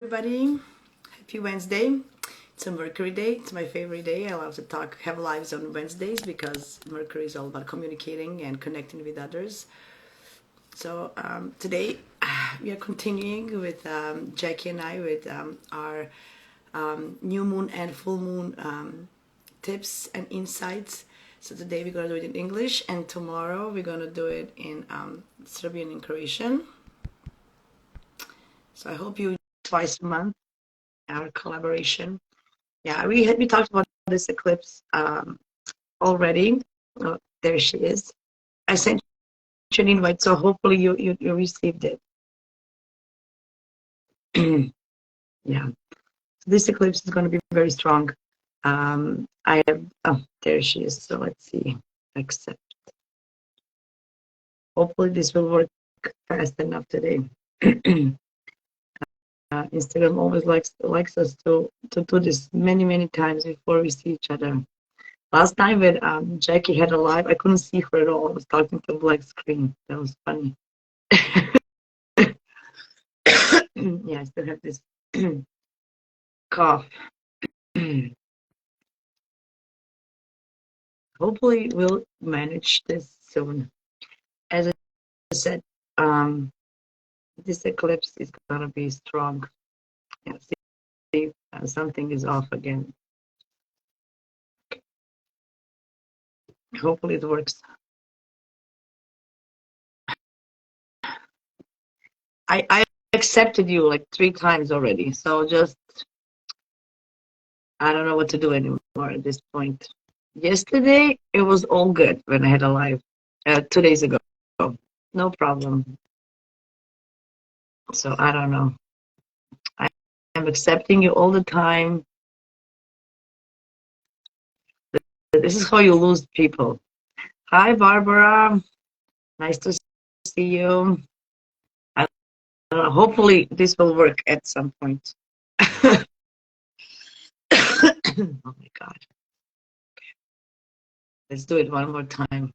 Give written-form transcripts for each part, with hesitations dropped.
Everybody, happy Wednesday. It's a Mercury day. It's my favorite day. I love to have lives on Wednesdays because Mercury is all about communicating and connecting with others. So today we are continuing with Jackie and I with our new moon and full moon tips and insights. So today we're going to do it in English, and tomorrow we're going to do it in Serbian and Croatian. So I hope you twice a month our collaboration. Yeah, we talked about this eclipse already. Oh, there she is. I sent you an invite, so hopefully you received it. Yeah, this eclipse is going to be very strong. I have, oh, there she is. So let's see, accept. Hopefully this will work fast enough today. Instagram always likes us to do this many times before we see each other. Last time when Jackie had a live, I couldn't see her at all. I was talking to a black screen. That was funny. Yeah, I still have this cough. Hopefully we'll manage this soon. As I said, this eclipse is gonna be strong. Yeah, see, something is off again. Hopefully it works. I accepted you like 3 times already, so just I don't know what to do anymore at this point. Yesterday it was all good when I had a live 2 days ago. No problem. So I don't know. I'm accepting you all the time. This is how you lose people. Hi, Barbara. Nice to see you. I don't know. Hopefully this will work at some point. Oh my God. Let's do it one more time.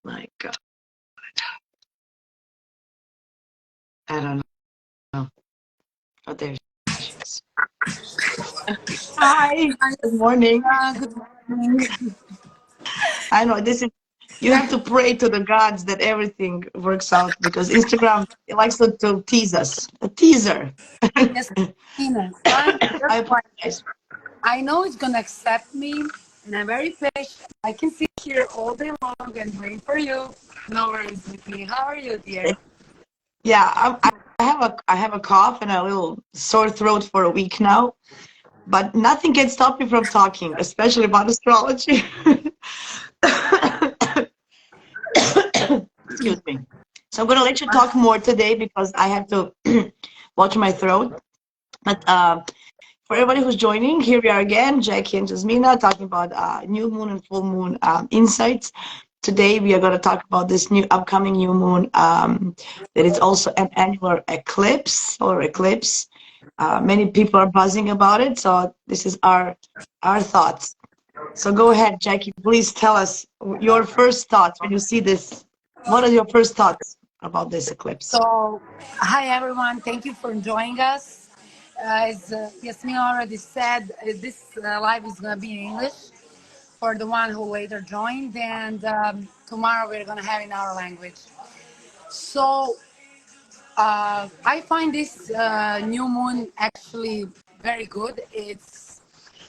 My God. I don't know. Oh, there she is. Hi. Good morning. Good morning. I know this is. You have to pray to the gods that everything works out because Instagram likes to tease us. A teaser. Yes, Tina. I apologize. I know it's gonna accept me, and I'm very patient. I can sit here all day long and wait for you. No worries with me. How are you, dear? Yeah, I have a cough and a little sore throat for a week now, but nothing can stop me from talking, especially about astrology. Excuse me. So I'm going to let you talk more today because I have to watch my throat. But for everybody who's joining, here we are again, Jackie and Jasmina, talking about new moon and full moon insights. Today we are going to talk about this new upcoming new moon that is also an annular eclipse or eclipse. Many people are buzzing about it, so this is our thoughts. So go ahead, Jackie, please tell us your first thoughts when you see this. What are your first thoughts about this eclipse? So, hi everyone. Thank you for joining us. As Yasmin already said, this live is gonna be in English for the one who later joined, and tomorrow we're gonna have in our language. So I find this new moon actually very good. It's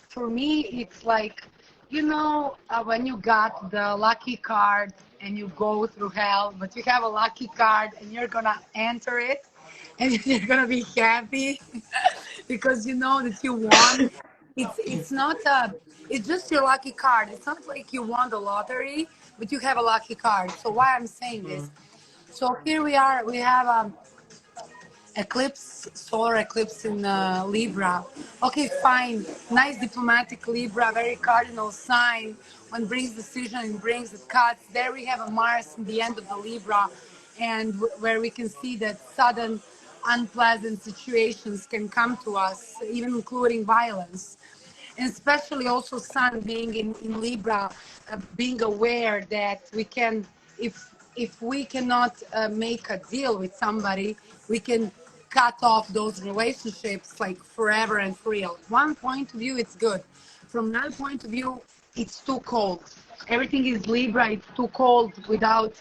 for me, it's like, when you got the lucky card and you go through hell, but you have a lucky card and you're gonna enter it and you're gonna be happy because you know that you won. It's not it's just your lucky card. It's not like you won the lottery, but you have a lucky card. So why I'm saying this? So here we are. We have eclipse, solar eclipse in Libra. Okay, fine. Nice diplomatic Libra, very cardinal sign. When brings decision and brings the cuts. There we have a Mars in the end of the Libra, and where we can see that sudden, unpleasant situations can come to us, even including violence. And especially also Sun being in Libra, being aware that we can, if if we cannot make a deal with somebody, we can cut off those relationships like forever and for real. One point of view, it's good. From another point of view, it's too cold. Everything is Libra. It's too cold without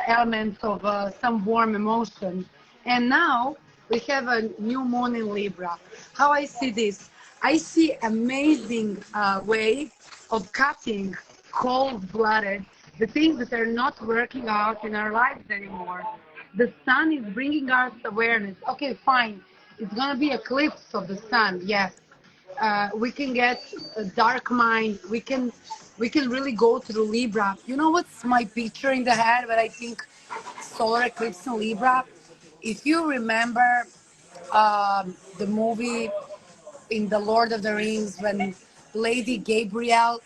elements of some warm emotion. And now we have a new moon in Libra. How I see this? I see amazing way of cutting cold-blooded the things that are not working out in our lives anymore. The sun is bringing us awareness. Okay, fine. It's gonna be eclipse of the sun. Yes, we can get a dark mind. We can really go through Libra. You know what's my picture in the head? But I think solar eclipse in Libra. If you remember the movie in The Lord of the Rings when Lady Gabriel,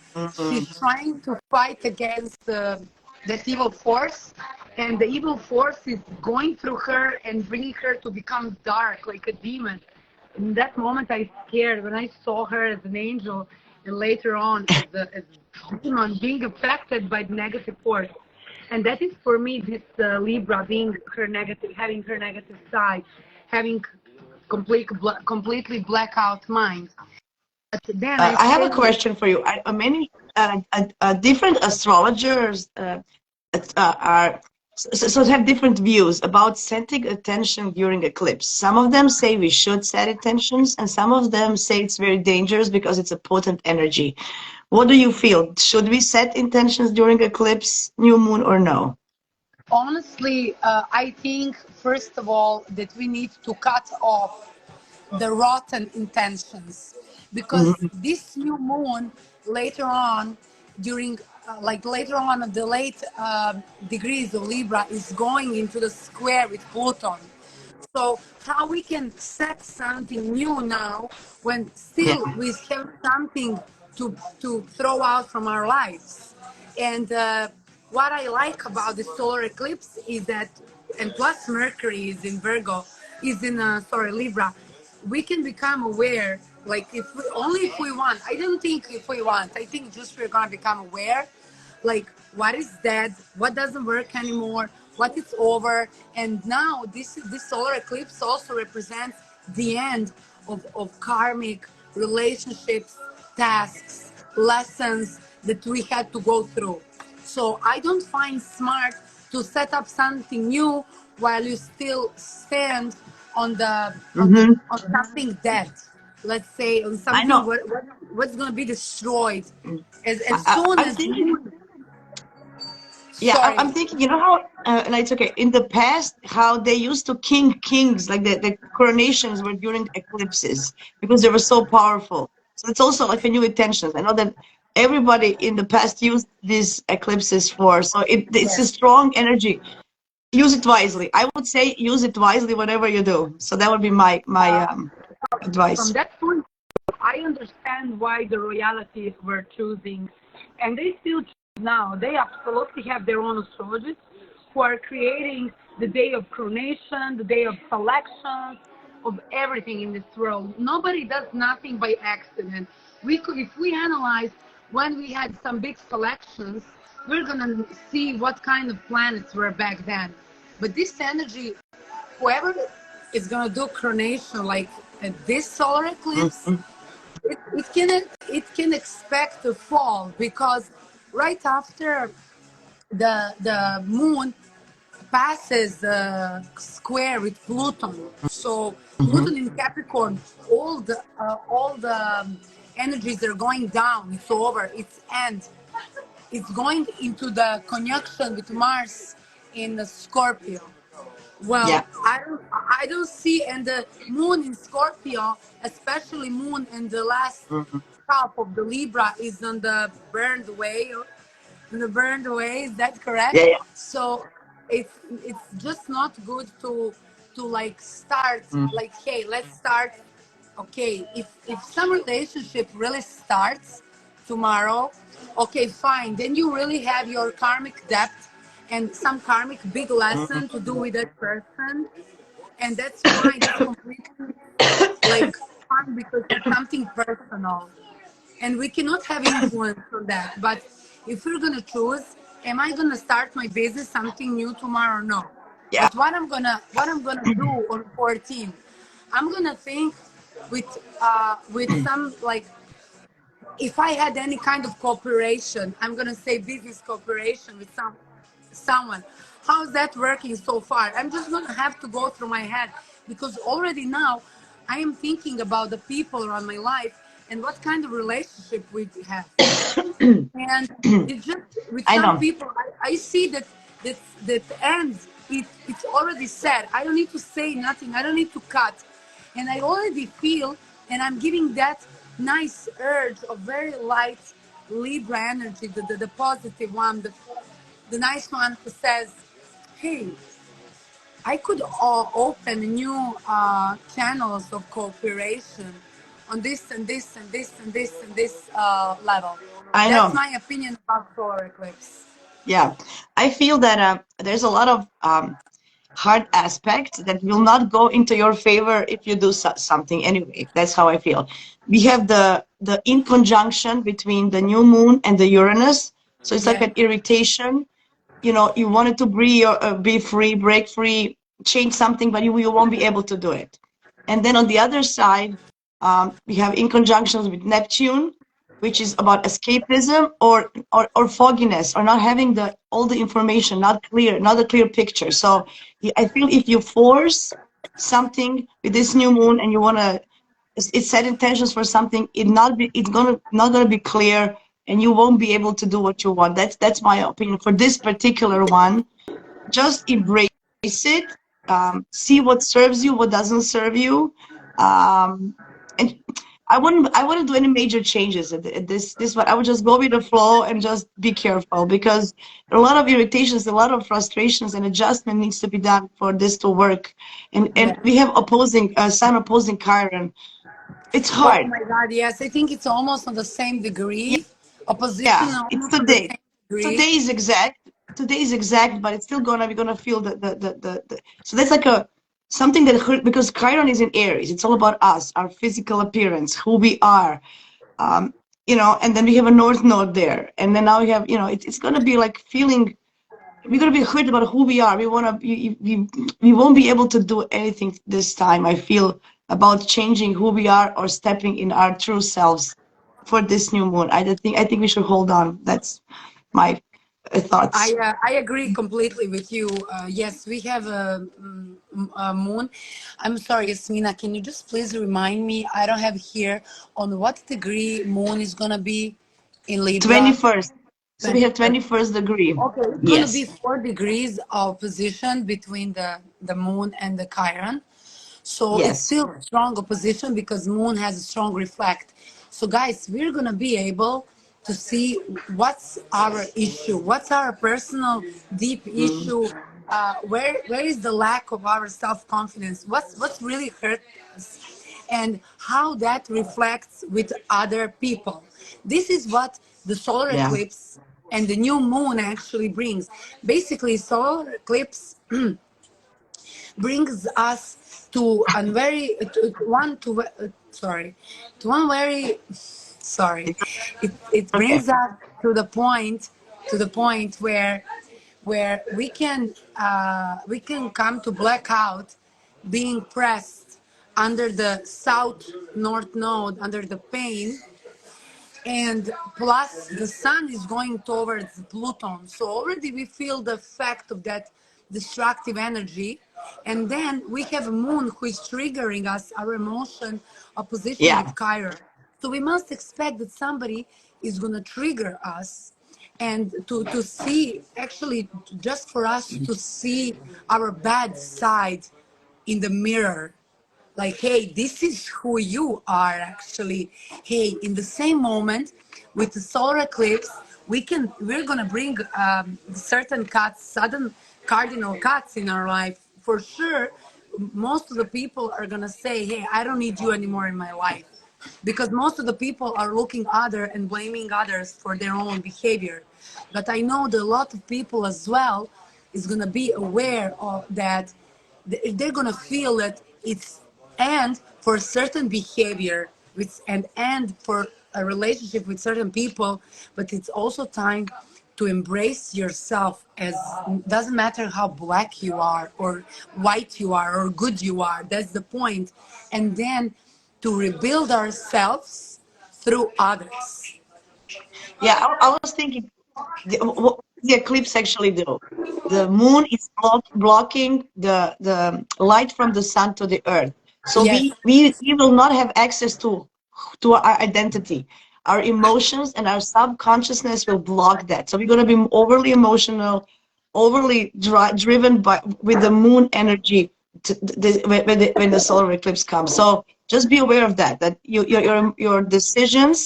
she's Mm-hmm. trying to fight against that evil force, and the evil force is going through her and bringing her to become dark like a demon. In that moment, I scared when I saw her as an angel, and later on as a demon being affected by the negative force. And that is for me this Libra being her negative, having her negative side, having completely blackout mind. But then I I have a say, question for you. Many different astrologers are so have different views about setting attention during eclipse. Some of them say we should set intentions, and some of them say it's very dangerous because it's a potent energy. What do you feel? Should we set intentions during eclipse, new moon, or no? honestly, I think first of all that we need to cut off the rotten intentions, because Hmm. this new moon later on during like later on of the late degrees of Libra is going into the square with Pluton. So how we can set something new now when Yeah. still we have something to throw out from our lives. And what I like about the solar eclipse is that, and plus Mercury is in Virgo, is in sorry Libra, we can become aware. Like if we, only if we want. I don't think if we want. I think just we're gonna become aware like what is dead, what doesn't work anymore, what is over. And now this solar eclipse also represents the end of karmic relationships, tasks, lessons that we had to go through. So I don't find smart to set up something new while you still stand on the Hmm. on something dead. Let's say on I something know. what's going to be destroyed as I, soon I'm as thinking. moon. Yeah, Sorry. I'm thinking, you know how, and it's okay. In the past, how they used to king kings, like the coronations were during eclipses because they were so powerful. So it's also like a new intention. I know that everybody in the past used these eclipses for, so it's a Yes. strong energy. Use it wisely. I would say use it wisely, whatever you do. So that would be my From advice. that point, I understand why the royalty were choosing, and they still choose now. They absolutely have their own astrologers who are creating the day of coronation, the day of selection, of everything in this world. Nobody does nothing by accident. We could, if we analyze when we had some big selections, we're gonna see what kind of planets were back then. But this energy, whoever is gonna do coronation like this solar eclipse, Mhm. it can expect to fall because right after the moon passes the square with Pluton. So Mhm. Pluton in Capricorn, all the energies are going down. It's over. It's end. It's going into the conjunction with Mars in the Scorpio. Well, Yeah. I don't see, and the moon in Scorpio, especially moon in the last Mhm. half of the Libra, is on the burned way. In the burned way, is that correct? Yeah. Yeah. So it's just not good to like start Mhm. like, hey, let's start. Okay, if some relationship really starts tomorrow, okay, fine. Then you really have your karmic debt and some karmic big lesson to do Mhm. with that person, and that's fine. That's completely like fine because it's something personal, and we cannot have influence on that. But if we're gonna choose, am I gonna start my business something new tomorrow? No. Yeah. But what I'm gonna do on 14, I'm gonna think with some like, if I had any kind of cooperation, I'm gonna say business cooperation with someone. How's that working so far? I'm just gonna have to go through my head, because already now I am thinking about the people around my life and what kind of relationship we have. And it's just with I some know. people, I see that ends. It's already said. I don't need to say nothing. I don't need to cut, and I already feel, and I'm giving that nice urge of very light Libra energy, the positive one, the nice one who says, "Hey, I could open new channels of cooperation on this and this and this and this and this level." I That's know. my opinion about solar eclipse. Yeah. I feel that there's a lot of hard aspects that will not go into your favor if you do something anyway. That's how I feel. We have the in conjunction between the new moon and the Uranus, so it's like Yeah, an irritation. You know, you wanted to be free, break free, change something, but you won't be able to do it. And then on the other side, we have in conjunctions with Neptune, which is about escapism or fogginess, or not having all the information, not a clear picture. So I feel if you force something with this new moon and you want to it set intentions for something, it's not gonna be clear, and you won't be able to do what you want. That's my opinion for this particular one. Just embrace it, see what serves you, what doesn't serve you, and I wouldn't do any major changes at this one. I would just go with the flow and just be careful, because a lot of irritations, a lot of frustrations, and adjustment needs to be done for this to work. And yeah. we have opposing sun opposing Chiron. It's Oh hard. my God, yes. I think it's almost on the same degree. Opposition Yeah, it's almost on the today. same degree. Today is exact. Today is exact, but it's still gonna be gonna feel the so that's like a something that hurt, because Chiron is in Aries. It's all about us, our physical appearance, who we are. Um, and then we have a North Node there, and then now we have, it's gonna be like feeling we're gonna be hurt about who we are. We won't be able to do anything this time. I feel about changing who we are or stepping in our true selves for this new moon. I think we should hold on. That's my thoughts. I agree completely with you. Yes, we have a moon. I'm sorry, Yasmina. Can you just please remind me? I don't have here on what degree moon is gonna be in Libra. 21st. So we have 21st. 21st degree. Okay, it's gonna be Yes. 4 degrees of position between the moon and the Chiron. So it's Yes. still a strong opposition because moon has a strong reflect. So guys, we're gonna be able to see what's our issue, what's our personal deep Mm, issue, where is the lack of our self-confidence, what's really hurt us, and how that reflects with other people. This is what the solar yeah. eclipse and the new moon actually brings. Basically, solar eclipse brings us to a very sorry, to one very sorry, it Okay. brings us to the point where we can come to blackout, being pressed under the south north node, under the pain, and plus the sun is going towards Pluton, so already we feel the effect of that destructive energy. And then we have a moon who is triggering us, our emotion opposition Yeah. with Chiron. So we must expect that somebody is going to trigger us, and to see, actually, just for us to see our bad side in the mirror, like, hey, this is who you are actually. Hey, in the same moment with the solar eclipse, we're gonna bring certain cuts, sudden cardinal cuts in our life for sure. Most of the people are gonna say, hey, I don't need you anymore in my life, because most of the people are looking other and blaming others for their own behavior. But I know that a lot of people as well is going to be aware of that. They're going to feel that it's end for certain behavior, and end for a relationship with certain people, but it's also time to embrace yourself as doesn't matter how black you are or white you are or good you are. That's the point. And then to rebuild ourselves through others. Yeah, I was thinking, what the eclipse actually do? The moon is blocking the light from the sun to the earth. So Yes, we will not have access to our identity. Our emotions and our subconsciousness will block that. So we're going to be overly emotional, overly driven by with the moon energy when the solar eclipse comes. So just be aware of that. That your decisions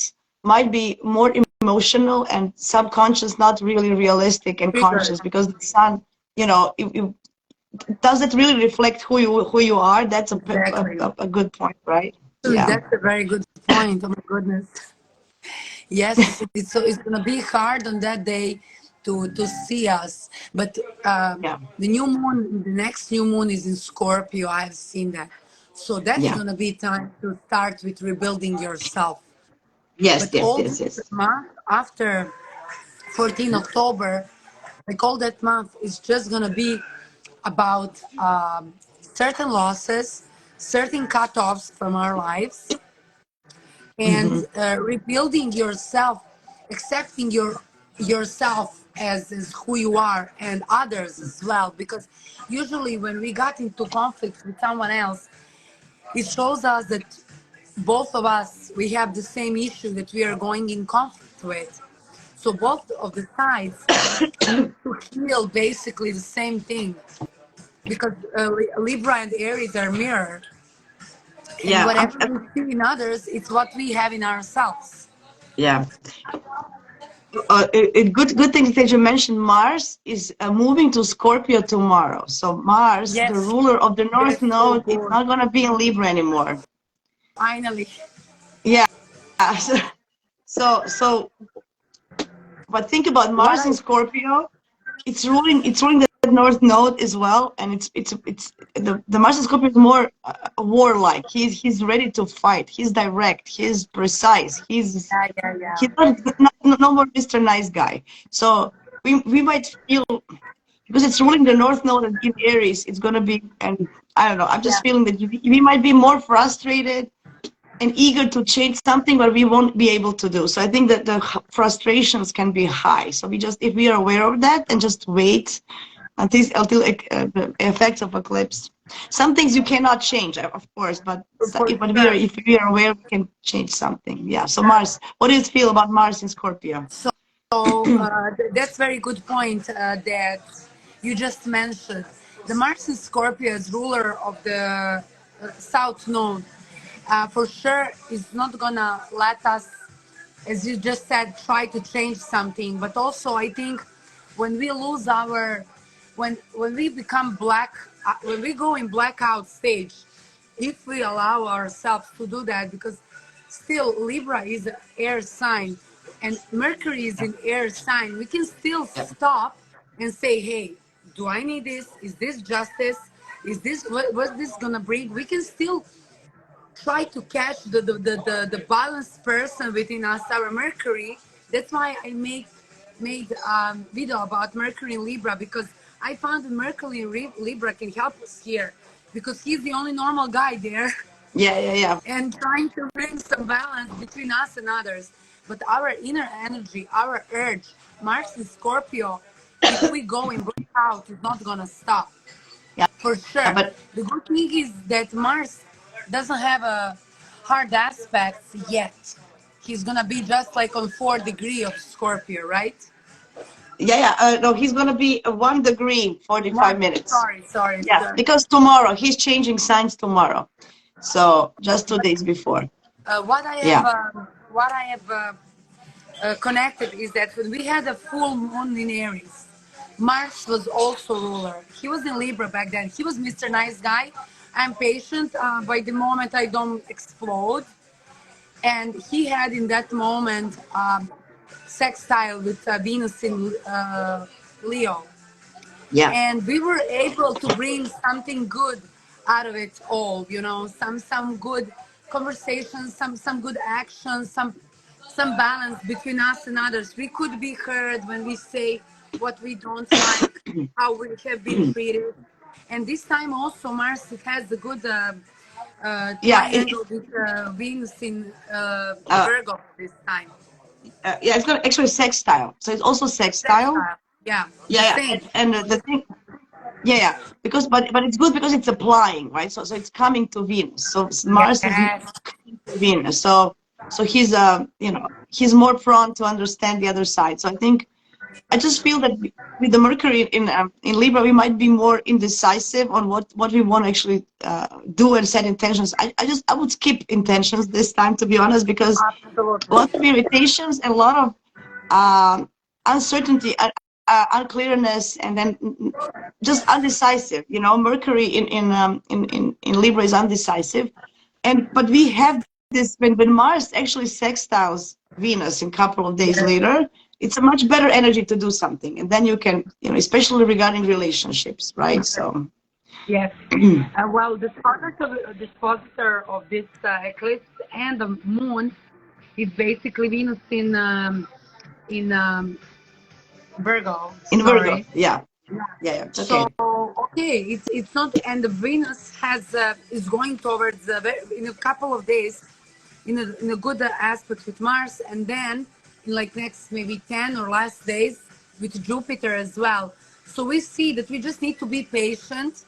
might be more emotional and subconscious, not really realistic and trigger. conscious, because the sun, does it really reflect who you are? That's Exactly. a good point, right? Actually, Yeah, that's a very good point. Oh my goodness. Yes, it's gonna be hard on that day to see us. But yeah, the new moon, the next new moon is in Scorpio. I've seen that. So that's yeah. gonna be time to start with rebuilding yourself. Yes, But yes, all yes, this yes. month after 14 October, like all that month is just gonna be about certain losses, certain cutoffs from our lives, and Hmm. rebuilding yourself, accepting yourself as who you are and others as well. Because usually when we got into conflict with someone else, it shows us that both of us we have the same issue that we are going in conflict with. So both of the sides need to heal basically the same thing because Libra and Aries are mirror, and Yeah, whatever we see in others, it's what we have in ourselves. yeah. Good thing that you mentioned Mars is moving to Scorpio tomorrow. So Mars, the Yes, ruler of the North that's so Node, it's good. not going to be in Libra anymore. Finally, Yeah. So, but think about what Mars in I Scorpio. It's ruling the North Node as well, and it's the Mars in Scorpio is more warlike. He's ready to fight. He's direct. He's precise. yeah. He's not no more Mr. Nice Guy. So we might feel, because it's ruling the North Node and in Aries, it's gonna be, and I don't know. I'm just Yeah, feeling that we might be more frustrated and eager to change something, but we won't be able to do. So I think that the frustrations can be high. So if we are aware of that and just wait until the effects of eclipse. Some things you cannot change, of course, but for sure. if we are aware, we can change something. Yeah. So Mars, what do you feel about Mars in Scorpio? So that's very good point that you just mentioned. The Mars in Scorpio is ruler of the South Node. For sure, is not gonna let us, as you just said, try to change something. But also, I think when we lose our, when we become black, when we go in blackout stage, if we allow ourselves to do that, because still Libra is an air sign and Mercury is Yeah. an air sign, we can still Yeah. stop and say, hey, do I need this? Is this justice? Is this what this gonna bring? We can still try to catch the balanced person within us, our Mercury. That's why I made video about Mercury in Libra, because I found that Mercury in Libra can help us here because he's the only normal guy there Yeah. Yeah. Yeah. and trying to bring some balance between us and others. But our inner energy, our urge, Mars in Scorpio, if we go in blackout, is not gonna stop Yeah. for sure. But The good thing is that Mars doesn't have a hard aspects yet. He's gonna be just like on 4 degree of Scorpio, right? yeah, yeah. No, he's gonna be 1 degree, 45 One. minutes. Sorry. Yeah, because tomorrow he's changing signs tomorrow. So just 2 days before. Yeah. What I have connected is that when we had a full moon in Aries, Mars was also ruler. He was in Libra back then. He was Mr. Nice Guy. I'm patient. By the moment I don't explode, and he had in that moment sextile with Venus in Leo, Yeah. and we were able to bring something good out of it all. You know, some good conversations, some good actions, some balance between us and others. We could be heard when we say what we don't like, how we have been treated. And this time also Mars, it has a good Yeah, triangle with Venus in uh, Virgo this time. yeah, it's got actually sextile. So it's also sextile. Sextile. Yeah, the Yeah, yeah. same. And the thing, yeah, yeah, because but it's good because it's applying, right? So it's coming to Venus. So Mars is Yes. coming to Venus. So he's you know, he's more prone to understand the other side. So I just feel that with the Mercury in Libra, we might be more indecisive on what we want to actually do and set intentions. I would skip intentions this time, to be honest, because a Absolutely. lot of irritations and a lot of uncertainty, unclearness, and then just undecisive. You know, Mercury in Libra is undecisive, but we have this when Mars actually sextiles Venus in a couple of days Yes. later. It's a much better energy to do something, and then you can, you know, especially regarding relationships, right? So. Yes. Well, the positor of this eclipse and the moon is basically Venus in Virgo. In Virgo, Sorry. yeah, yeah, yeah, it's So okay. okay, it's not, and the Venus has is going towards in a couple of days in a good aspect with Mars, and then in like next maybe 10 or less days with Jupiter as well. So we see that we just need to be patient,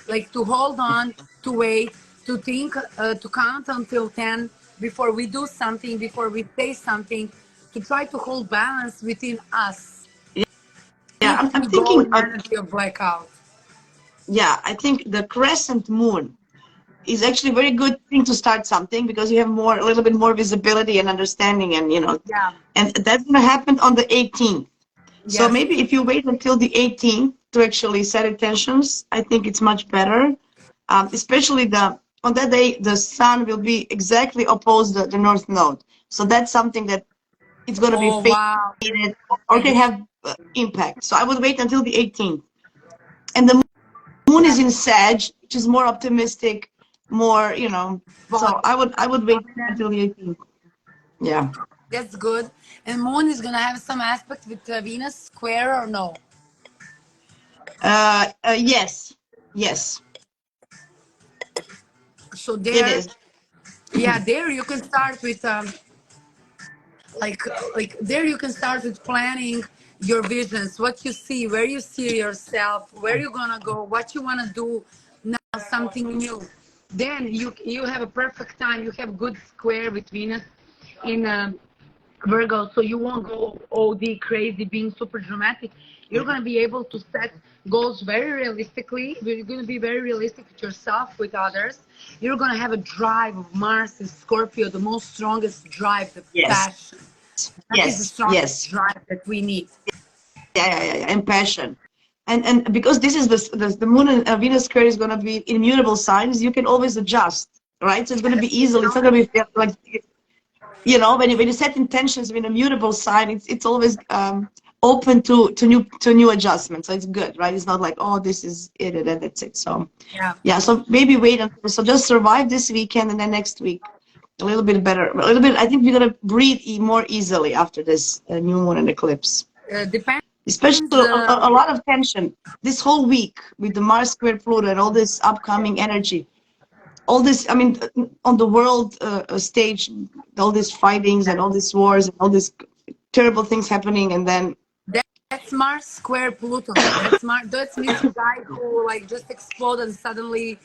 like to hold on, to wait, to think, to count until 10 before we do something, before we say something, to try to hold balance within us Yeah, if I'm we go thinking in of, energy of blackout. yeah, I think the crescent moon is actually a very good thing to start something because you have a little bit more visibility and understanding, and you know, Yeah. and that's going to happen on the 18th. So Yes. maybe if you wait until the 18th to actually set intentions, I think it's much better. Especially on that day, the sun will be exactly opposed the North Node. So that's something that it's going to be Oh wow. faded or can Agree. have impact. So I would wait until the 18th. And the moon is Yeah. in Sag, which is more optimistic, more, you know. So But I would wait dominant. until the 18th. Yeah. That's good. And moon is gonna have some aspect with Venus square or no? Yes. Yes, So it there, is. yeah, there you can start with like there you can start with planning your visions, what you see, where you see yourself, where you're gonna go, what you wanna do now, something new. Then you have a perfect time. You have good square with Venus in Virgo, so you won't go OD crazy, being super dramatic. You're going to be able to set goals very realistically. You're going to be very realistic with yourself, with others. You're going to have a drive of Mars and Scorpio, the most strongest drive, the Yes. passion. That is the Yes. strongest Yes. drive that we need. Yeah, and passion. And because this is the moon and Venus square is going to be immutable signs, you can always adjust, right? So it's going to be You easily. can It's not going always, to be like, you know, when you set intentions with a mutable sign, it's always open to new adjustments. So it's good, right? It's not like, oh, this is it and that's it. So yeah. yeah, so maybe wait until, so just survive this weekend and then next week a little bit better, a little bit. I think we're gonna breathe more easily after this new moon and eclipse. Depends. Especially a lot of tension this whole week with the Mars square Pluto and all this upcoming energy. All this, I mean, on the world stage, all these fightings and all these wars and all these terrible things happening, and then That's Mars square Pluto. That's Mars. That's missing guy who like just exploded suddenly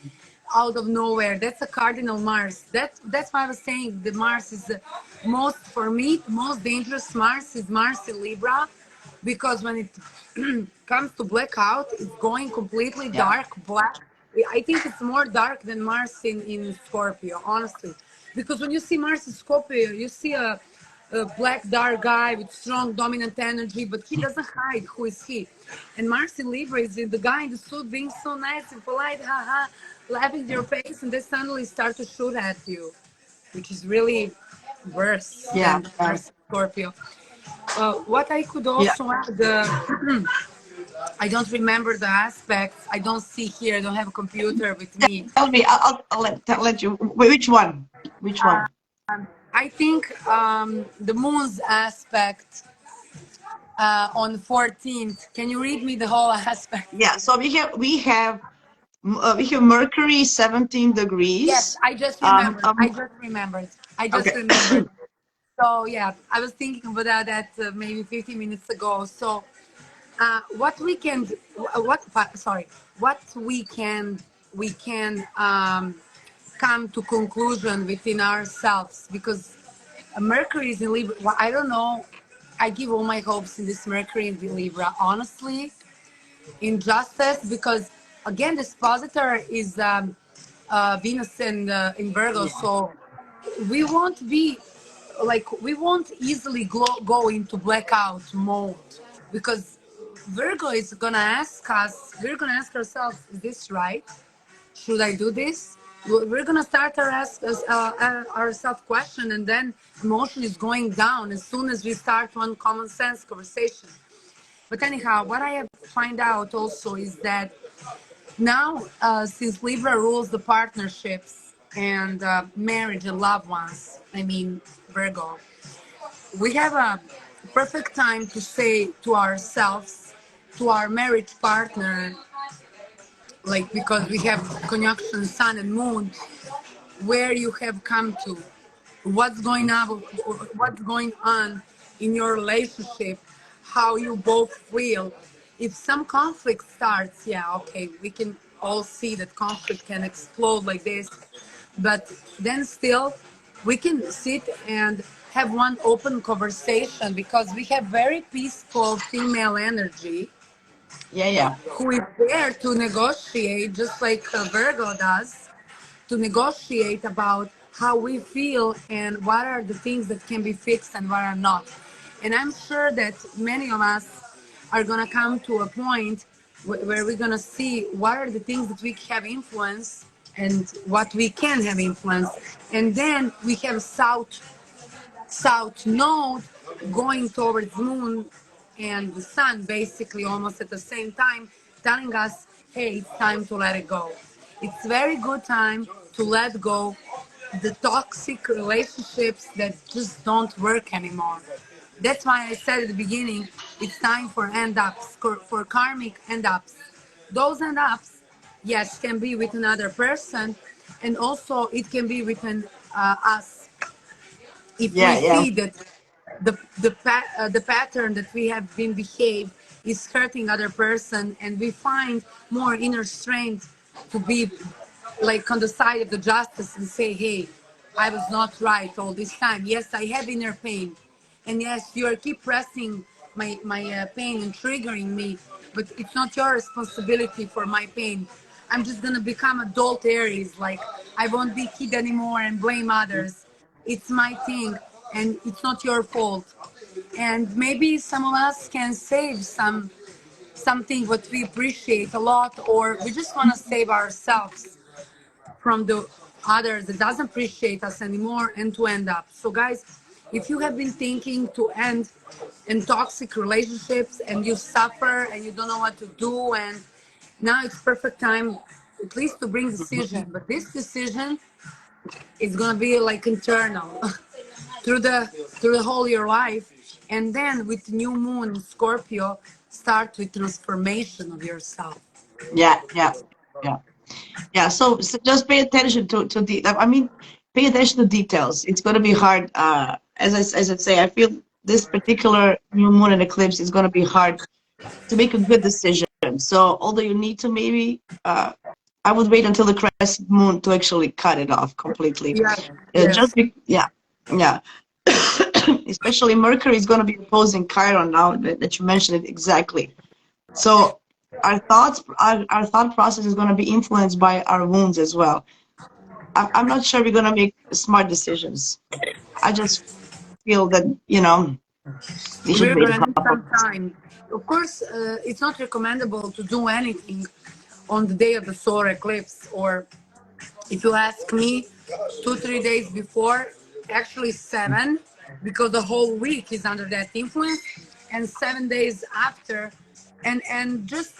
out of nowhere. That's a cardinal Mars. That's why I was saying the Mars is the most, for me, the most dangerous Mars is Mars in Libra, because when it comes to blackout, it's going completely yeah, dark, black. I think it's more dark than Mars in Scorpio, honestly, because when you see Mars in Scorpio, you see a black dark guy with strong dominant energy, but he doesn't hide who is he. And Mars in Libra is the guy in the suit being so nice and polite, haha, laughing at your face, and they suddenly start to shoot at you, which is really worse yeah, than yeah, Mars Scorpio. What I could yeah. also add, I don't remember the aspects. I don't see here. I don't have a computer with me. Tell me, I'll let you. Which one? Which one? I think the moon's aspect on the 14th. Can you read me the whole aspect? Yeah, so we have Mercury 17 Yes, degrees. I just remembered. I just remembered. I just Okay. remembered. So yeah, I was thinking about that maybe 15 minutes ago. So what we can, sorry, what we can come to conclusion within ourselves because Mercury is in Libra. Well, I don't know. I give all my hopes in this Mercury in Libra. Honestly, injustice because again, this positor is Venus in Virgo, Yeah. so we won't be we won't easily go into blackout mode because Virgo is gonna ask us. We're gonna ask ourselves, "Is this right? Should I do this?" We're gonna start our self question, and then emotion is going down as soon as we start one common sense conversation. But anyhow, what I have find out also is that now, since Libra rules the partnerships and marriage and loved ones, I mean Virgo, we have a perfect time to say to ourselves, to our marriage partner, like because we have conjunction Sun and Moon, where you have come to, what's going on in your relationship, how you both feel. If some conflict starts, yeah, okay, we can all see that conflict can explode like this, but then still we can sit and have one open conversation because we have very peaceful female energy Yeah, yeah. who is there to negotiate just like Virgo does, to negotiate about how we feel and what are the things that can be fixed and what are not. And I'm sure that many of us are going to come to a point where we're going to see what are the things that we have influence and what we can have influence. And then we have south node going towards moon and the sun basically almost at the same time telling us, hey, it's time to let it go. It's very good time to let go the toxic relationships that just don't work anymore. That's why I said at the beginning, it's time for end ups, for karmic end ups. Those end ups, yes, can be with another person, and also it can be within us if we Yeah, yeah. see that the pattern that we have been behave is hurting other person, and we find more inner strength to be like on the side of the justice and say, hey, I was not right all this time. Yes, I have inner pain, and yes, you are keep pressing my pain and triggering me, but it's not your responsibility for my pain. I'm just gonna become adult Aries, like I won't be kid anymore and blame others. It's my thing, and it's not your fault. And maybe some of us can save something what we appreciate a lot, or we just want to save ourselves from the others that doesn't appreciate us anymore and to end up. So guys, if you have been thinking to end in toxic relationships and you suffer and you don't know what to do, and now it's perfect time at least to bring decision. But this decision is gonna be like internal through the whole your life, and then with new moon in Scorpio, start with transformation of yourself. Yeah, yeah, yeah. Yeah, so just pay attention to the. I mean, pay attention to details. It's going to be hard. As I say, I feel this particular new moon and eclipse is going to be hard to make a good decision. So although you need to maybe, I would wait until the crescent moon to actually cut it off completely. Yes, yes. Yeah, yeah. Especially Mercury is going to be opposing Chiron now that you mentioned it exactly. So our thought process is going to be influenced by our wounds as well. I'm not sure we're going to make smart decisions. I just feel that, we should We're wait a gonna need couple of some months. time. Of course, it's not recommendable to do anything on the day of the solar eclipse, or if you ask me, 2 3 days before, actually seven, because the whole week is under that influence, and 7 days after, and just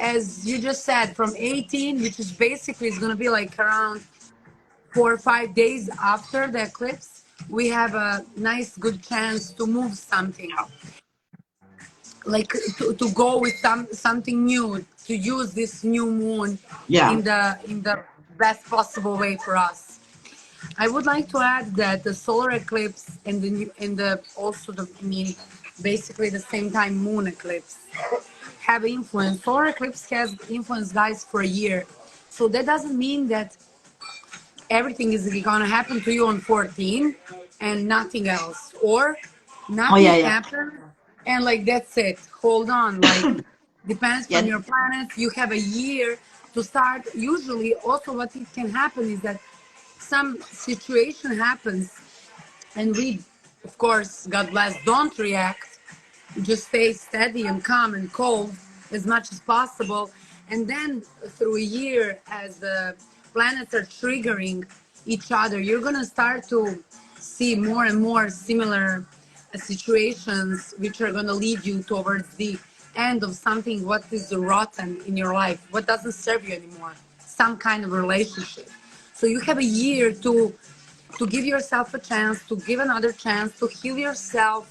as you just said, from 18, which is basically is going to be like around 4 or 5 days after the eclipse, we have a nice, good chance to move something, like to go with something new, to use this new moon Yeah. in the best possible way for us. I would like to add that the solar eclipse and the new and the also the I mean basically the same time moon eclipse have influence. Solar eclipse has influence, guys, for a year, so that doesn't mean that everything is gonna happen to you on 14 and nothing else, or Oh nothing yeah, yeah. happens and like that's it. Hold on, like depends from Yeah. your planets. You have a year to start. Usually, also what it can happen is that some situation happens and we, of course, God bless, don't react, just stay steady and calm and cold as much as possible. And then through a year, as the planets are triggering each other, you're going to start to see more and more similar situations, which are going to lead you towards the end of something what is rotten in your life, what doesn't serve you anymore, some kind of relationship. So you have a year to give yourself a chance, to give another chance, to heal yourself,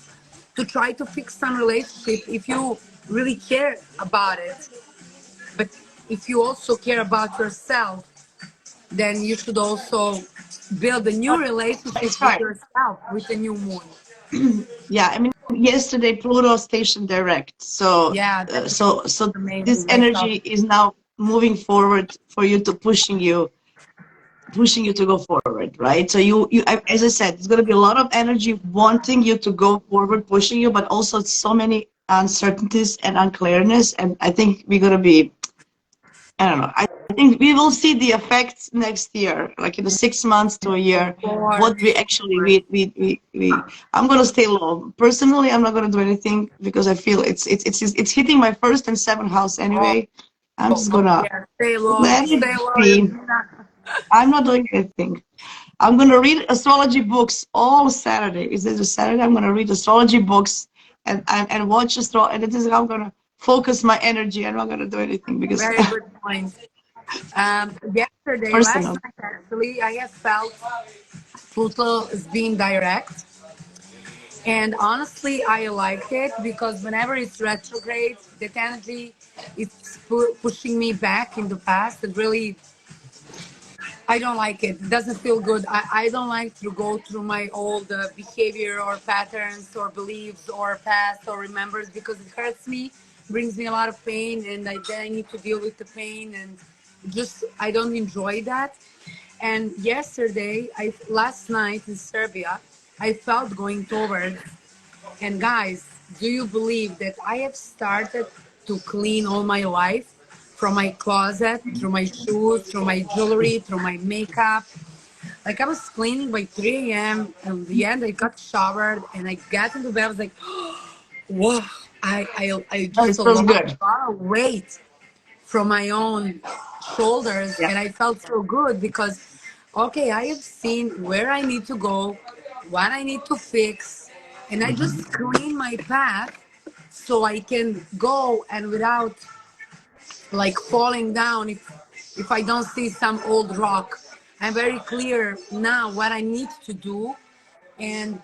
to try to fix some relationship if you really care about it. But if you also care about yourself, then you should also build a new It's relationship with right. yourself with a new moon. Yeah, I mean, yesterday Pluto stationed direct, so Yeah, that's so this amazing. I felt energy is now moving forward for you to pushing you to go forward, right? So as I said, it's going to be a lot of energy wanting you to go forward, pushing you, but also so many uncertainties and unclearness. And I think we're going to be, I don't know, I think we will see the effects next year, like in the 6 months to a of year, what we course, of actually, course. I'm going to stay low. Personally, I'm not going to do anything because I feel it's hitting my first and seventh house Oh, anyway. I'm just going oh to yeah, stay low, let it stay low. be. I'm not doing anything. I'm going to read astrology books all Saturday. Is this a Saturday? I'm going to read astrology books and watch astrology. And this is how I'm going to focus my energy. I'm not going to do anything because Very good point. Yesterday, last personal. night actually, I have felt Pluto is being direct. And honestly, I like it because whenever it's retrograde, that energy is pushing me back in the past. It really, I don't like it. It doesn't feel good. I don't like to go through my old behavior or patterns or beliefs or past or remembers because it hurts me, brings me a lot of pain, and then I need to deal with the pain. And just, I don't enjoy that. And yesterday, last night in Serbia, I felt going towards, and guys, do you believe that I have started to clean all my life from my closet, through my shoes, through my jewelry, through my makeup? Like I was cleaning by 3 a.m. and in the end I got showered and I got into bed. I was like, whoa, I Oh, just it feels lost good. a lot of weight from my own shoulders Yeah. and I felt so good because okay, I have seen where I need to go, what I need to fix, and I just clean my path so I can go and without like falling down if I don't see some old rock. I'm very clear now what I need to do and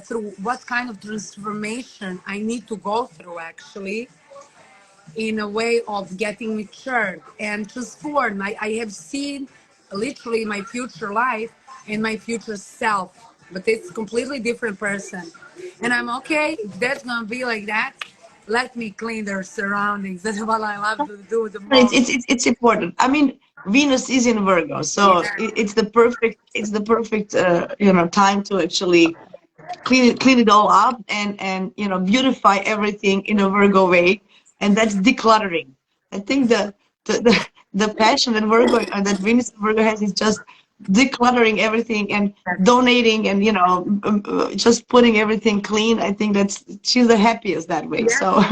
through what kind of transformation I need to go through actually in a way of getting matured and transformed. I have seen literally my future life and my future self, but it's completely different person. And I'm okay, if that's gonna be like that, let me clean their surroundings. That's what I love to do the most. It's important. I mean, Venus is in Virgo, Yeah, so it's the perfect time to actually clean it all up and beautify everything in a Virgo way, and that's decluttering. I think the passion that Virgo that Venus in Virgo has is just decluttering everything and donating and just putting everything clean. I think that's she's the happiest that way. yeah. So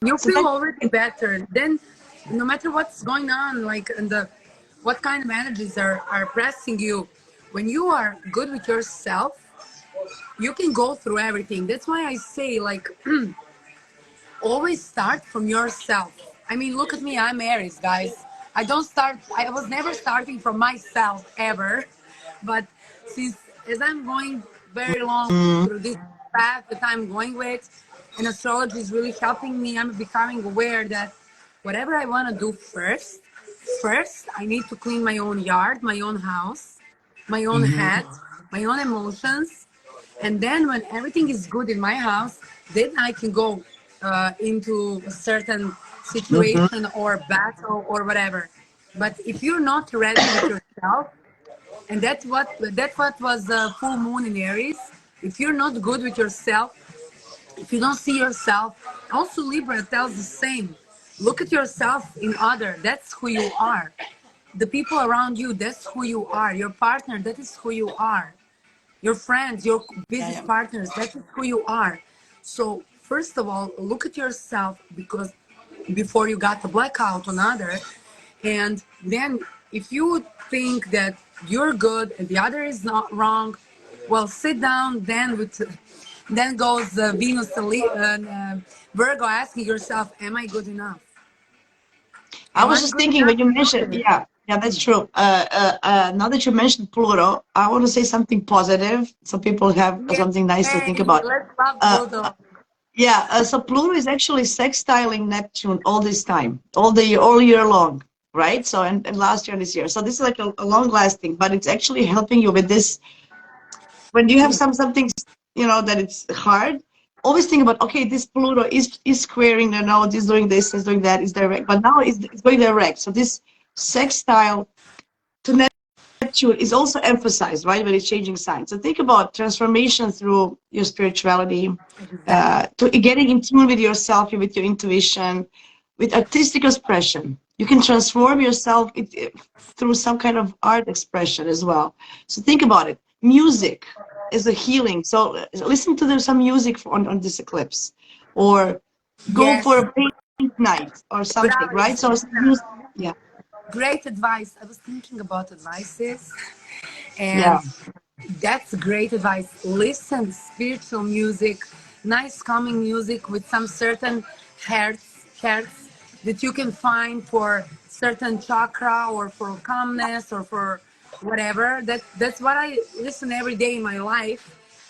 You so feel that already better. Then, no matter what's going on, like and the what kind of energies are pressing you, when you are good with yourself, you can go through everything. That's why I say like always start from yourself. I mean, look at me, I'm Aries, guys. I don't start I was never starting from myself ever. But since as I'm going very long Mm, through this path that I'm going with, and astrology is really helping me, I'm becoming aware that whatever I want to do first I need to clean my own yard, my own house, my own head, mhm, my own emotions, and then when everything is good in my house, then I can go into a certain mhm. situation or battle or whatever. But if you're not ready with yourself, and that's what was the full moon in Aries. If you're not good with yourself, if you don't see yourself, also Libra tells the same. Look at yourself in other. That's who you are. The people around you, that's who you are. Your partner, that is who you are. Your friends, your Yeah, business yeah. partners, that is who you are. So first of all, look at yourself, because before you got the blackout on others, and then if you think that you're good and the other is not wrong, well, sit down. Then goes Venus and Virgo, asking yourself, am I good enough? I Am was I just good thinking enough? when you mentioned, yeah, yeah, that's true. Now that you mentioned Pluto, I want to say something positive so people have something nice to think Yay, about. let's love Uh, Pluto. yeah, so Pluto is actually sextiling Neptune all this time, all year long, right? So and last year and this year. So this is like a long lasting, but it's actually helping you with this when you have something that it's hard. Always think about, okay, this Pluto is squaring the node, is doing this, is doing that, is direct, but now it's going direct. So this sextile to Neptune is also emphasized, right, when it's changing signs. So think about transformation through your spirituality, Exactly. to getting in tune with yourself, with your intuition, with artistic expression. You can transform yourself through some kind of art expression as well. So think about it. Music is a healing. So listen to some music on this eclipse, or go for Yes, a paint night or something, bravo, right? So Justina. yeah, Great advice. I was thinking about advices, and yeah. that's great advice. Listen, spiritual music, nice calming music with some certain hertz that you can find for certain chakra or for calmness or for whatever. That's what I listen every day in my life,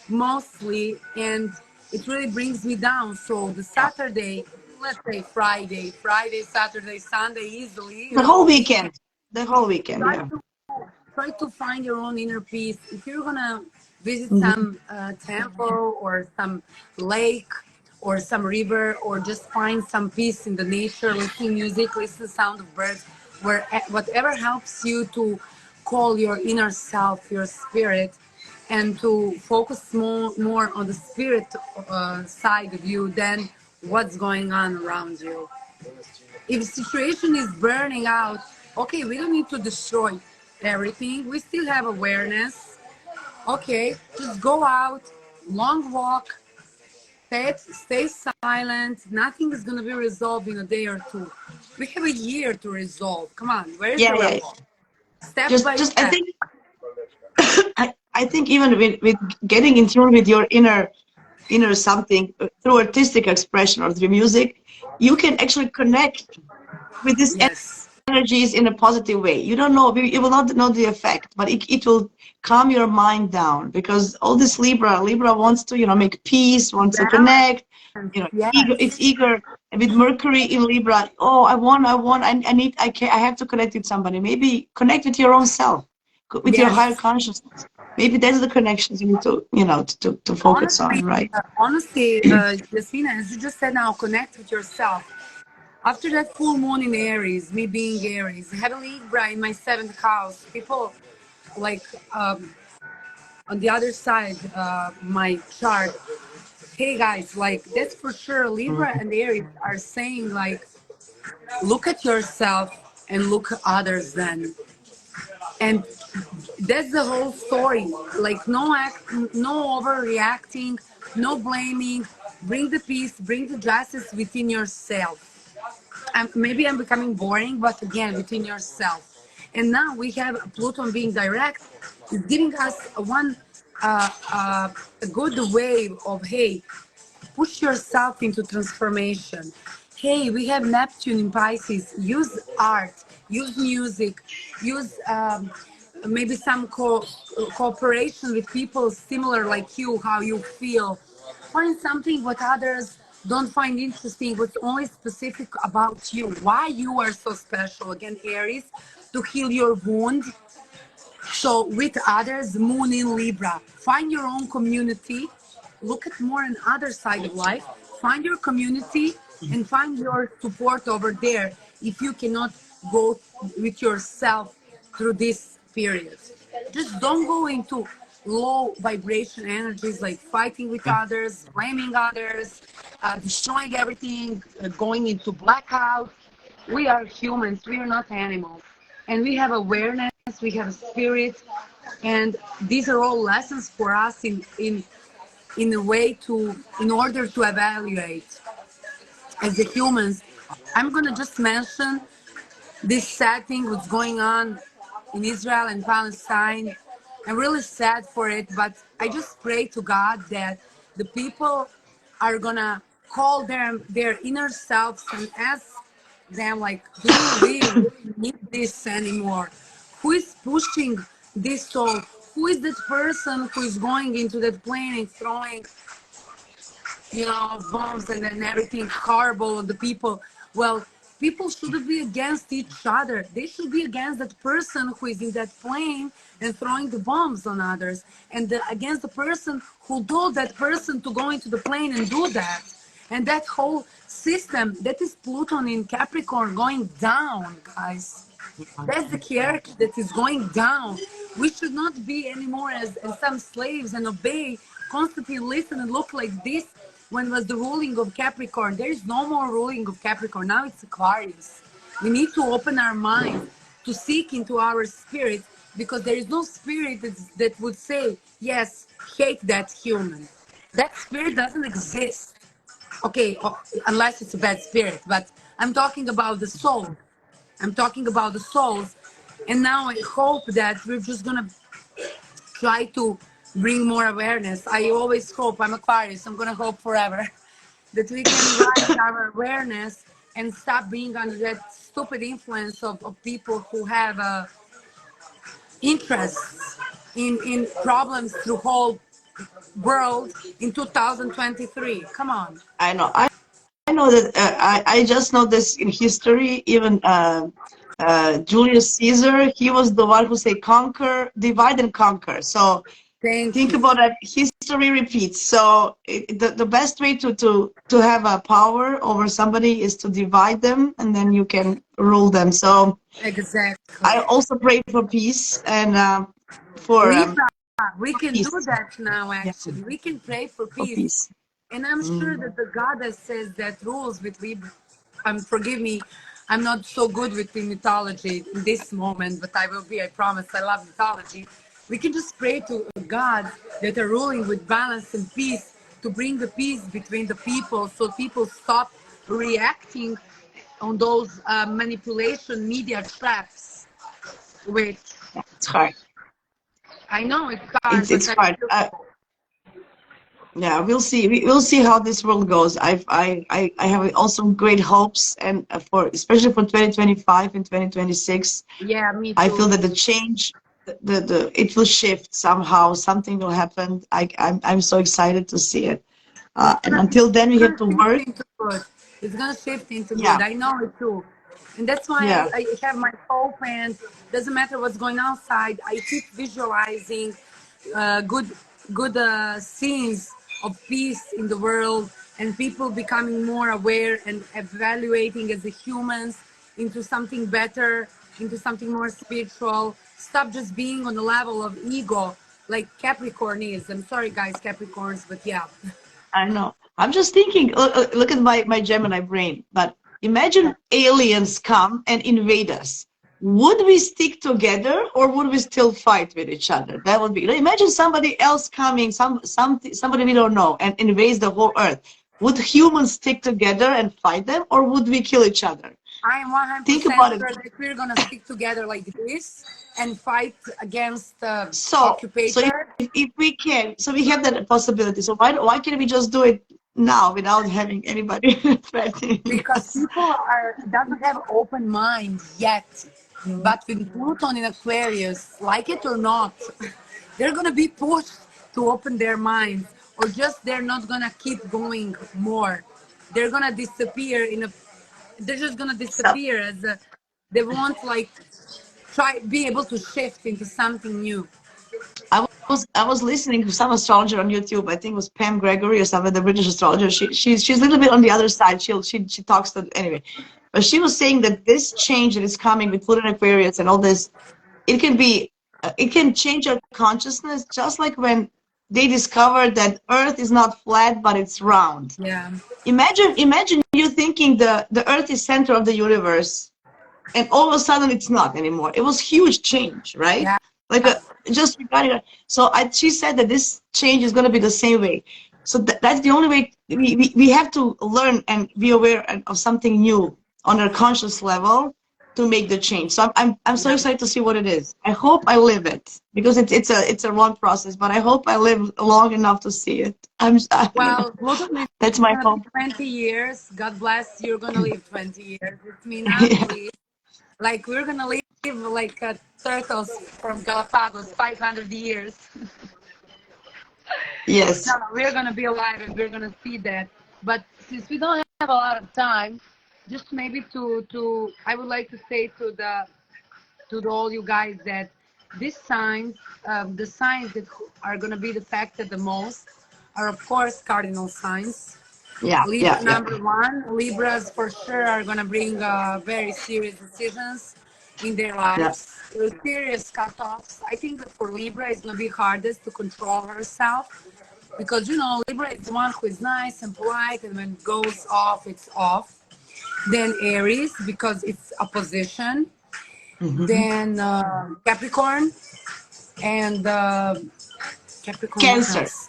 mostly, and it really brings me down. So the Yeah. Saturday, let's say Friday, Saturday, Sunday, easily, The whole weekend. weekend. The whole weekend, Try yeah. to try to find your own inner peace. If you're gonna visit Hmm. some temple or some lake or some river, or just find some peace in the nature, listen music, listen sound of birds, where whatever helps you to call your inner self, your spirit, and to focus more on the spirit side of you than what's going on around you. If the situation is burning out, okay, we don't need to destroy everything. We still have awareness. Okay, just go out, long walk, stay silent. Nothing is going to be resolved in a day or two. We have a year to resolve. Come on, where is Yeah, the yeah. rush? Step by Just I step. think I think even with getting in tune with your inner something through artistic expression or through music, you can actually connect with these Yes. energies in a positive way. You don't know, you will not know the effect, but it will calm your mind down, because all this Libra wants to, make peace, wants to Balance. connect, Yes. it's eager. And with Mercury in Libra, oh, I need, I have to connect with somebody. Maybe connect with your own self, with your higher Yes. consciousness. Maybe that's the connections you need to, to focus on, Honestly, right? Yasmina, as you just said now, connect with yourself. After that full moon in Aries, me being Aries, having Libra in my seventh house, people like on the other side, my chart. Hey guys, like that's for sure. Libra and Aries are saying like, look at yourself and look at others then, and that's the whole story. Like no overreacting, no blaming. Bring the peace, bring the justice within yourself. Maybe I'm becoming boring, but again, within yourself. And now we have Pluto being direct, is giving us a good wave of, hey, push yourself into transformation. Hey, we have Neptune in Pisces. Use art, use music, use maybe some cooperation with people similar like you, how you feel. Find something what others don't find interesting, what's only specific about you, why you are so special. Again, Aries, to heal your wound. So with others, Moon in Libra, find your own community. Look at more on other side of life. Find your community and find your support over there. If you cannot go with yourself through this period, just don't go into low vibration energies like fighting with others, blaming others, destroying everything, going into blackout. We are humans. We are not animals, and we have awareness, we have a spirit, and these are all lessons for us in a way to, in order to evaluate as the humans. I'm gonna just mention this sad thing what's going on in Israel and Palestine. I'm really sad for it, but I just pray to God that the people are gonna call their inner selves and ask them, like, do we really need this anymore? Who is pushing this soul? Who is that person who is going into that plane and throwing, bombs and then everything horrible on the people? Well, people shouldn't be against each other. They should be against that person who is in that plane and throwing the bombs on others, and against the person who told that person to go into the plane and do that. And that whole system, that is Pluton in Capricorn going down, guys. That's the character that is going down. We should not be anymore as some slaves and obey, constantly listen and look like this when was the ruling of Capricorn. There is no more ruling of Capricorn. Now it's Aquarius. We need to open our minds to seek into our spirit, because there is no spirit that would say, yes, hate that human. That spirit doesn't exist. Okay, unless it's a bad spirit, but I'm talking about the soul. I'm talking about the souls. And now I hope that we're just gonna try to bring more awareness. I always hope, I'm Aquarius, I'm gonna hope forever, that we can rise our awareness and stop being under that stupid influence of people who have interests in problems through whole world in 2023. Come on. I know. I know that I just know this in history. Even Julius Caesar, he was the one who say conquer, divide and conquer. So Thank think you. about that. History repeats. So the best way to have a power over somebody is to divide them, and then you can rule them. So Exactly. I also pray for peace and for Libra, we can do peace. that now, Yeah, actually. We can pray for for peace. peace. And I'm sure Mm. that the goddess says that rules with Libra. Forgive me, I'm not so good with the mythology in this moment, but I will be, I promise. I love mythology. We can just pray to gods that are ruling with balance and peace, to bring the peace between the people, so people stop reacting on those manipulation media traps, which It's hard. I know it's hard, but It's I hard. feel Yeah, we'll see. We'll see how this world goes. I have also great hopes, and for especially for 2025 and 2026, yeah, me I too. feel that the change, the it will shift somehow. Something will happen. I'm so excited to see it. And until then, It's we have gonna to shift work. into good. It's gonna shift into good. Yeah, I know it too. And that's why yeah. I have my hope, and doesn't matter what's going outside. I keep visualizing good scenes of peace in the world, and people becoming more aware and evaluating as a humans into something better, into something more spiritual. Stop just being on the level of ego like Capricorn is. I'm sorry guys, Capricorns, but yeah. I know. I'm just thinking, look at my Gemini brain. But imagine aliens come and invade us. Would we stick together or would we still fight with each other? That would be. Imagine somebody else coming, somebody we don't know, and invades the whole earth. Would humans stick together and fight them, or would we kill each other? I am Think 100% about it. sure that we're gonna stick together like this and fight against So occupator, if we can, so we have that possibility. So why can't we just do it now without having anybody threatening because us? people are doesn't have open mind yet. Mhm. But with Pluton in Aquarius, like it or not, they're gonna be pushed to open their minds, or just they're not gonna keep going more. They're gonna disappear in a. They're just gonna So disappear as a, they won't like try be able to shift into something new. I was listening to some astrologer on YouTube. I think it was Pam Gregory or something, the British astrologer. She's a little bit on the other side. She talks to anyway, but she was saying that this change that is coming with Pluto and Aquarius and all this, it can be it can change our consciousness, just like when they discovered that Earth is not flat but it's round. Yeah, Imagine you thinking the Earth is center of the universe, and all of a sudden it's not anymore. It was huge change, right? yeah, Like just regarding it. So she said that this change is going to be the same way. So that's the only way we have to learn and be aware of something new on a conscious level to make the change. So I'm so yeah. excited to see what it is. I hope I live it, because it's a long process, but I hope I live long enough to see it. I don't know. Well, Pluto is That's my gonna be hope. 20 years. God bless. You're gonna live 20 years. It's Mina, please. Like we're gonna live like turtles from Galapagos, 500 years. No, Yes. no, we're gonna be alive and we're gonna see that. But since we don't have a lot of time, just maybe to I would like to say to all you guys that these signs, the signs that are gonna be affected the most are of course cardinal signs. Yeah. Yeah. Libra Yeah. number one, Libras for sure are gonna bring very serious decisions in their Yeah. lives. Serious cutoffs. I think that for Libra it's gonna be hardest to control herself because you know Libra is the one who is nice and polite, and when it goes off, it's off. Then Aries because it's opposition. Hmm. Then Capricorn and Capricorn. What Cancer. else?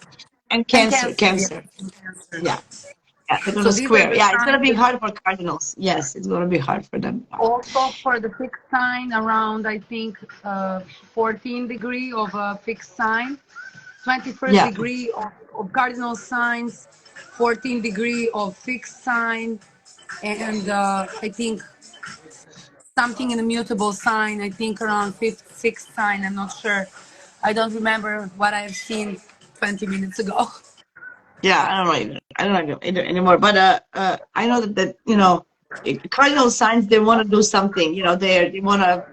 And And Cancer, Cancer. Yes, Cancer. and Cancer. Yeah, yeah, they're gonna So these are square. the Yeah, it's gonna signs be that hard for cardinals. Yes, it's gonna be hard for them. also for the fixed sign around I think 14 degree of a fixed sign, 21st Yeah, degree of cardinal signs, 14 degree of fixed sign, and I think something in a mutable sign, I think around fifth, sixth sign, I'm not sure. I don't remember what I've seen 20 minutes ago. yeah. I don't know either. I don't know either anymore. But I know that cardinal signs, they want to do something. They want to,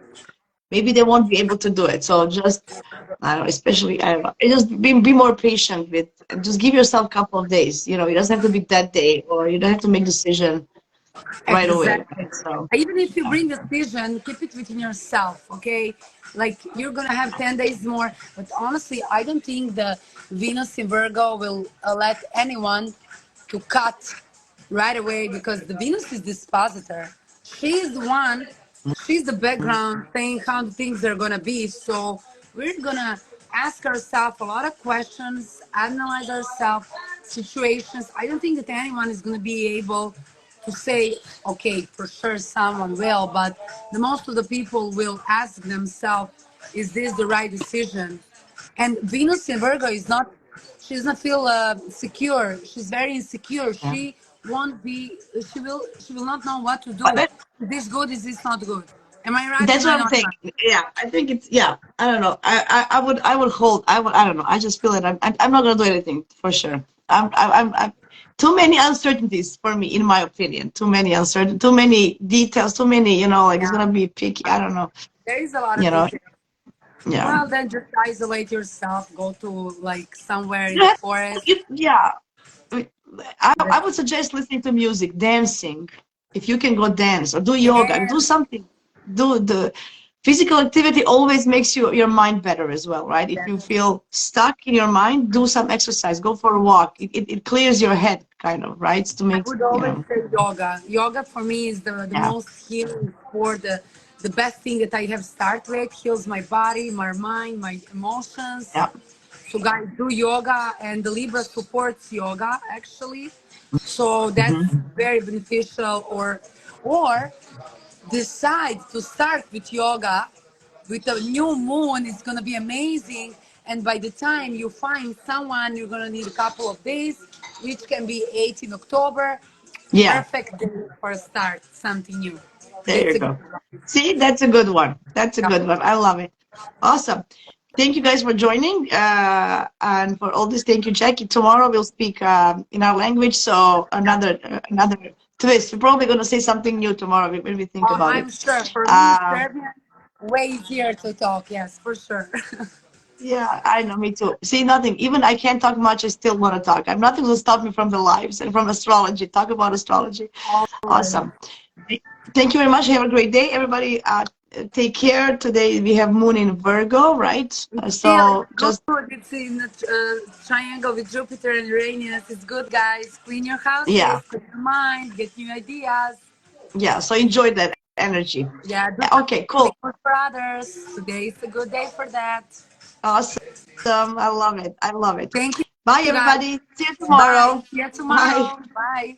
maybe they won't be able to do it. So just, I don't know. Especially, I don't know. Just be more patient with. Just give yourself a couple of days. It doesn't have to be that day, or you don't have to make decision right away. Exactly. Right? So Even if you yeah, bring a vision, keep it within yourself, okay? Like you're gonna have 10 days more. But honestly, I don't think the Venus in Virgo will let anyone to cut right away because the Venus is dispositor. She's the one, she's the background saying how the things are gonna be. So we're gonna ask ourselves a lot of questions, analyze ourselves, situations. I don't think that anyone is gonna be able to say, okay, for sure someone will, but the most of the people will ask themselves, is this the right decision? And Venus in Virgo is not, she does not feel secure. She's very insecure. yeah. Won't be, she will not know what to But do. Is this good? Is this not good? Am I right? that's Am I what I'm not right? thinking. Yeah, I think it's, yeah. I don't know. I would hold. I don't know. I just feel that I'm not gonna do anything for sure. I'm too many uncertainties for me, in my opinion. Too many too many details, too many. Like it's Yeah, gonna be picky. I don't know. there is a lot of You know. details. Yeah. Well, then just isolate yourself. Go to like somewhere in You the have, forest. yeah. I would suggest listening to music, dancing. If you can go dance or do yoga, Yeah, do something. Do the physical activity always makes your mind better as well, right? If you feel stuck in your mind, do some exercise, go for a walk. It clears your head, kind of, right? To I make, would always say yoga. Yoga for me is the yeah, most healing for the best thing that I have started with. Heals my body, my mind, my emotions. yeah. So guys, do yoga, and the Libra supports yoga actually. So that's Hmm. very beneficial. Or decide to start with yoga with a new moon. It's gonna be amazing. And by the time you find someone, you're gonna need a couple of days, which can be 18 October. Yeah. Perfect day for a start, something new. There It's you a good go. one. See, that's a good one. That's a good one. I love it. Awesome. Thank you guys for joining. And for all this, thank you, Jackie. Tomorrow we'll speak in our language. So another twist. We're probably going to say something new tomorrow when we think about I'm it. sure for me, Um, Serbian, way easier to talk. Yes, for sure. yeah, I know. Me too. See, nothing. Even I can't talk much. I still want to talk. I'm nothing will stop me from the lives and from astrology. Talk about astrology. Always. Awesome. Thank you very much. Have a great day, everybody. Take care. Today we have Moon in Virgo, right? It's still So it's just good. It's in a triangle with Jupiter and Uranus. It's good, guys. Clean your yeah, houses, clean your mind, get new ideas. yeah. So enjoy that energy. Yeah, do Okay, cool. something good for others. Today is a good day for that. Awesome. I love it. I love it. Thank you, Bye, guys. everybody. See you Bye. tomorrow. See you Bye. tomorrow. Bye.